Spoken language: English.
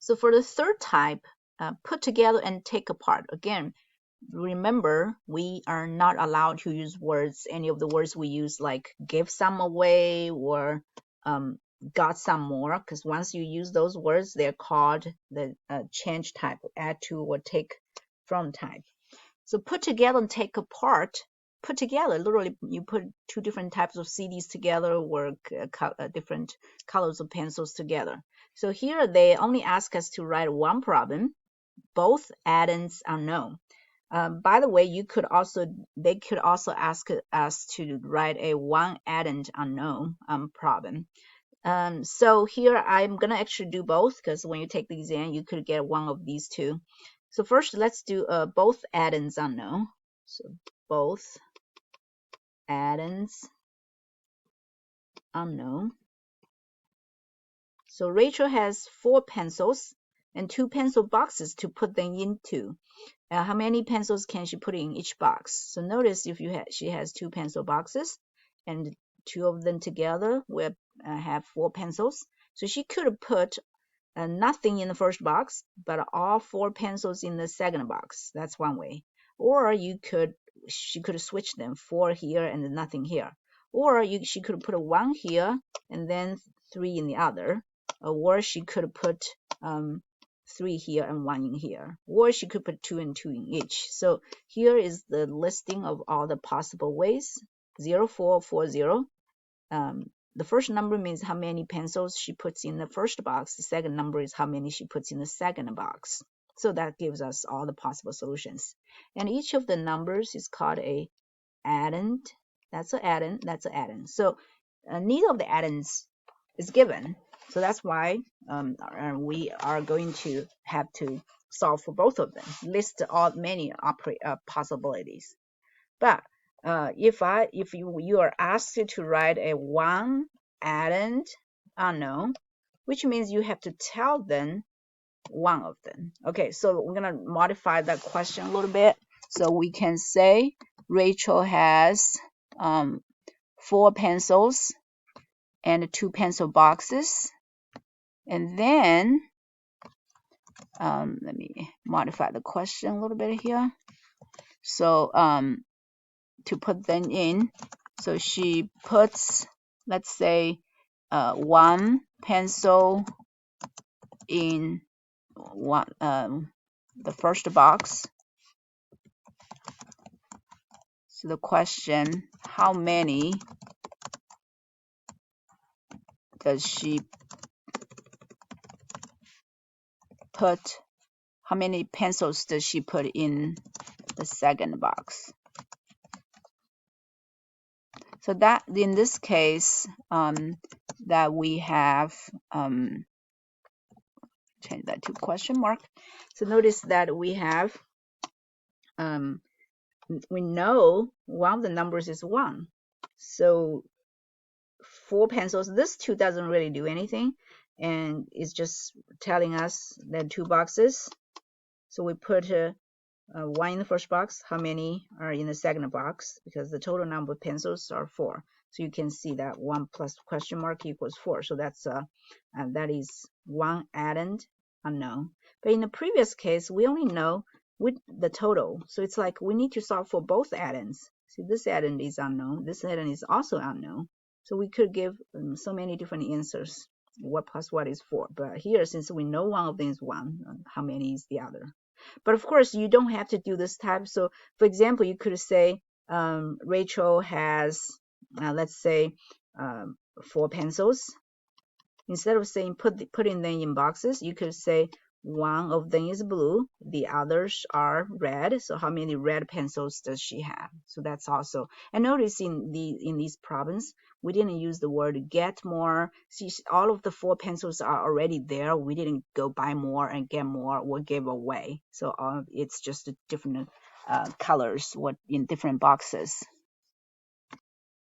So for the third type, put together and take apart. Again, remember, we are not allowed to use words, any of the words we use, like give some away or got some more, because once you use those words, they're called the change type, add to or take from type. So put together and take apart. Put together, literally, you put two different types of CDs together or different colors of pencils together. So here they only ask us to write one problem. Both addends are known. By the way, they could also ask us to write a one addend unknown problem. So here I'm gonna actually do both, because when you take the exam, you could get one of these two. So first, let's do both addends unknown. So both addends unknown. So Rachel has 4 pencils and 2 pencil boxes to put them into. How many pencils can she put in each box? So notice if she has 2 pencil boxes and 2 of them together will have 4 pencils. So she could put nothing in the first box, but all 4 pencils in the second box. That's one way. Or she could switch them, 4 here and nothing here. Or she could put 1 here and then 3 in the other. Or she could put 3 here and 1 in here. Or she could put 2 and 2 in each. So here is the listing of all the possible ways. 0, 4, 4, 0. The first number means how many pencils she puts in the first box. The second number is how many she puts in the second box. So that gives us all the possible solutions. And each of the numbers is called a addend. That's an addend. That's an addend. So neither of the addends is given. So that's why we are going to have to solve for both of them. List all many possibilities. But if you are asked to write a one addend unknown, which means you have to tell them one of them. Okay, so we're gonna modify that question a little bit. So we can say Rachel has 4 pencils and 2 pencil boxes, and then let me modify the question a little bit here. So to put them in, so she puts, let's say, 1 pencil in the first box. So the question, how many does she put, how many pencils does she put in the second box? So that in this case, that we have, change that to question mark. So notice that we have, we know one of the numbers is 1. So 4 pencils, this 2 doesn't really do anything, and it's just telling us that 2 boxes. So we put 1 in the first box. How many are in the second box? Because the total number of pencils are 4. So you can see that 1 plus question mark equals 4. So that's that is one addend unknown. But in the previous case, we only know with the total. So it's like we need to solve for both addends. See, this addend is unknown. This addend is also unknown. So we could give so many different answers. What plus what is 4. But here, since we know one of them is 1, how many is the other? But of course, you don't have to do this type. So for example, you could say Rachel has, let's say, 4 pencils. Instead of saying putting them in boxes, you could say one of them is blue, the others are red. So how many red pencils does she have? So that's also, and notice in these problems, we didn't use the word get more. See, all of the 4 pencils are already there. We didn't go buy more and get more or give away. So it's just different colors in different boxes.